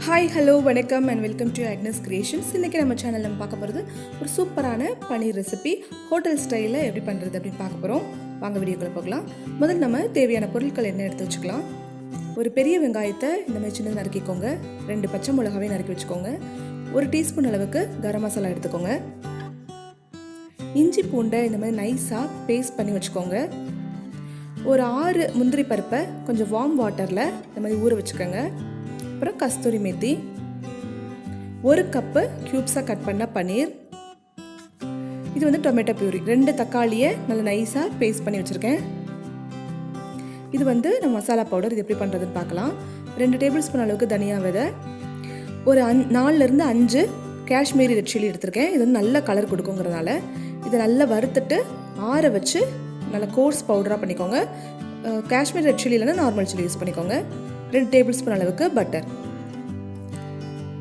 Hi hello வணக்கம் and welcome to Agnes creations. இன்றைக்கி நம்ம சேனலில் நம்ம பார்க்க போகிறது ஒரு சூப்பரான பனீர் ரெசிபி ஹோட்டல் ஸ்டைலில் எப்படி பண்ணுறது அப்படின்னு பார்க்க போகிறோம். வாங்க வீடியோக்குள்ளே போகலாம். முதல்ல நம்ம தேவையான பொருட்கள் என்ன எடுத்து வச்சுக்கலாம். ஒரு பெரிய வெங்காயத்தை இந்த மாதிரி சின்னதாக நறுக்கிக்கோங்க. 2 பச்சை மிளகாவே நறுக்கி வச்சுக்கோங்க. 1 டீஸ்பூன் அளவுக்கு கரம் மசாலா எடுத்துக்கோங்க. இஞ்சி பூண்டை இந்த மாதிரி நைஸாக பேஸ்ட் பண்ணி வச்சுக்கோங்க. ஒரு 6 முந்திரி பருப்பை கொஞ்சம் வார்ம் வாட்டரில் இந்த மாதிரி ஊற வச்சுக்கோங்க. அப்புறம் கஸ்தூரி மெத்தி, 1 கப்பு க்யூப்ஸாக கட் பண்ண பனீர், இது வந்து டொமேட்டோ பியூரி, 2 தக்காளியை நல்லா நைஸாக பேஸ்ட் பண்ணி வச்சுருக்கேன். இது வந்து நம்ம மசாலா பவுடர். இது எப்படி பண்ணுறதுன்னு பார்க்கலாம். 2 டேபிள் ஸ்பூன் அளவுக்கு தனியா விதை, ஒரு 4லேருந்து 5 காஷ்மீரி ரெட்சில்லி எடுத்திருக்கேன். இது வந்து நல்ல கலர் கொடுக்குங்கிறதுனால இதை நல்லா வறுத்துட்டு ஆற வச்சு நல்லா கோர்ஸ் பவுடராக பண்ணிக்கோங்க. காஷ்மீரி ரெட்சில்லி இல்லைன்னா நார்மல் சில்லி யூஸ் பண்ணிக்கோங்க. 2 டேபிள் ஸ்பூன் அளவுக்கு பட்டர்.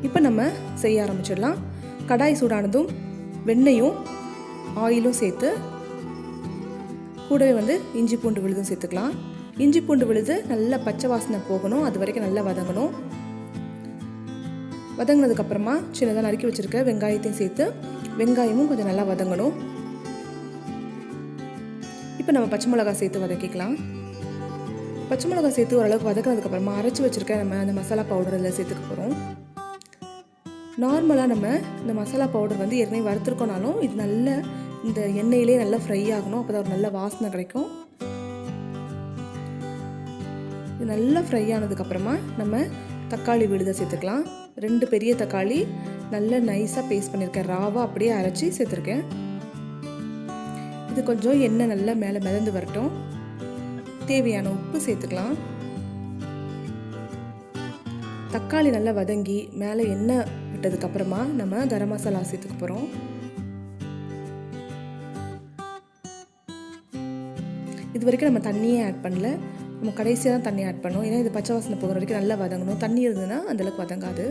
இப்போ நம்ம செய்ய ஆரம்பிச்சிடலாம். கடாய் சூடானதும் வெண்ணெயும் ஆயிலும் சேர்த்து கூடவே வந்து இஞ்சி பூண்டு விழுதும் சேர்த்துக்கலாம். இஞ்சி பூண்டு விழுது நல்லா பச்சை வாசனை போகணும், அது வரைக்கும் நல்லா வதங்கணும். வதங்கினதுக்கப்புறமா சின்னதாக நறுக்கி வச்சுருக்க வெங்காயத்தையும் சேர்த்து வெங்காயமும் கொஞ்சம் நல்லா வதங்கணும். இப்போ நம்ம பச்சை மிளகாய் சேர்த்து வதக்கிக்கலாம். பச்சை மிளகாய் சேர்த்து ஓரளவுக்கு வதக்கினதுக்கப்புறமா அரைச்சி வச்சுருக்க நம்ம அந்த மசாலா பவுடர் இதில் சேர்த்துக்க போகிறோம். நார்மலாக நம்ம இந்த மசாலா பவுடர் வந்து ஏற்கனவே வறுத்துருக்கோனாலும் இது நல்ல இந்த எண்ணெயிலே நல்லா ஃப்ரை ஆகணும். அப்போ தான் ஒரு நல்ல வாசனை கிடைக்கும். இது நல்லா ஃப்ரை ஆனதுக்கப்புறமா நம்ம தக்காளி விழுதை சேர்த்துக்கலாம். 2 பெரிய தக்காளி நல்லா நைஸாக பேஸ்ட் பண்ணியிருக்கேன். ராவாக அப்படியே அரைச்சி சேர்த்துருக்கேன். இது கொஞ்சம் எண்ணெய் நல்லா மேலே மிதந்து வரட்டும். தேவையான உப்பு சேர்த்துக்கலாம். தக்காளி நல்லா வதங்கி மேலே எண்ணெய் விட்டதுக்கப்புறமா நம்ம கரம் மசாலா சேர்த்துக்க போகிறோம். இது வரைக்கும் நம்ம தண்ணியே ஆட் பண்ணல. நம்ம கடைசியாக தான் தண்ணி ஆட் பண்ணோம். ஏன்னா இது பச்சை வாசனை போகிற வரைக்கும் நல்லா வதங்கணும். தண்ணி இருந்ததுன்னா அந்தளவுக்கு வதங்காது.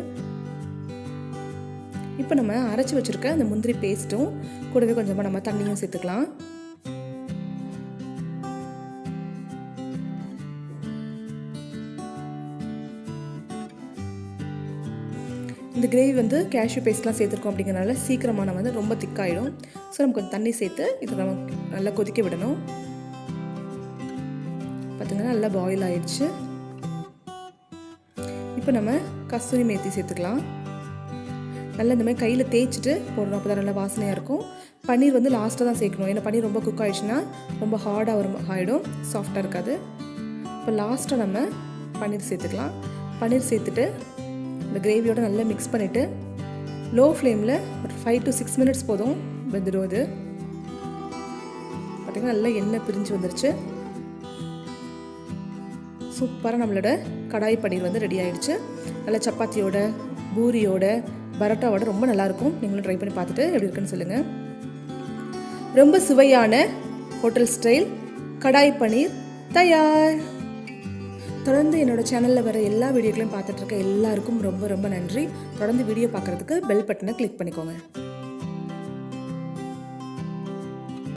இப்போ நம்ம அரைச்சி வச்சுருக்க அந்த முந்திரி பேஸ்ட்டும் கூடவே கொஞ்சமாக நம்ம தண்ணியும் சேர்த்துக்கலாம். இந்த கிரேவி வந்து கேஷ்யூ பேஸ்ட்லாம் சேர்த்துருக்கோம் அப்படிங்கிறனால சீக்கிரமாக நம்ம வந்து ரொம்ப திக்காயிடும். ஸோ நம்ம கொஞ்சம் தண்ணி சேர்த்து இது நம்ம நல்லா கொதிக்க விடணும். பார்த்திங்கன்னா நல்லா பாயில் ஆயிடுச்சு. இப்போ நம்ம கஸ்தூரி மேத்தி சேர்த்துக்கலாம். நல்லா இந்த மாதிரி கையில் தேய்ச்சிட்டு போடணும். அப்போ தான் நல்லா வாசனையாக இருக்கும். பன்னீர் வந்து லாஸ்ட்டாக தான் சேர்க்கணும். ஏன்னா பன்னீர் ரொம்ப குக் ஆகிடுச்சுன்னா ரொம்ப ஹார்டாக ஆகிடும், சாஃப்டாக இருக்காது. இப்போ லாஸ்ட்டாக நம்ம பன்னீர் சேர்த்துக்கலாம். பன்னீர் சேர்த்துட்டு இந்த கிரேவியோட நல்லா மிக்ஸ் பண்ணிவிட்டு லோ ஃப்ளேமில் ஒரு 5 to 6 மினிட்ஸ் போதும் வெந்துடும். இது பார்த்திங்கன்னா நல்லா எண்ணெய் பிரிஞ்சு வந்துருச்சு. சூப்பராக நம்மளோட கடாய் பன்னீர் வந்து ரெடி ஆகிடுச்சு. நல்லா சப்பாத்தியோட, பூரியோட, பரோட்டாவோட ரொம்ப நல்லாயிருக்கும். நீங்களும் ட்ரை பண்ணி பார்த்துட்டு எப்படி இருக்குன்னு சொல்லுங்கள். ரொம்ப சுவையான ஹோட்டல் ஸ்டைல் கடாய் பன்னீர் தயார். தொடர்ந்து என்னோட சேனலில் வர எல்லா வீடியோக்களையும் பார்த்துட்ருக்க எல்லாருக்கும் ரொம்ப ரொம்ப நன்றி. தொடர்ந்து வீடியோ பார்க்குறதுக்கு பெல் பட்டனை கிளிக் பண்ணிக்கோங்க.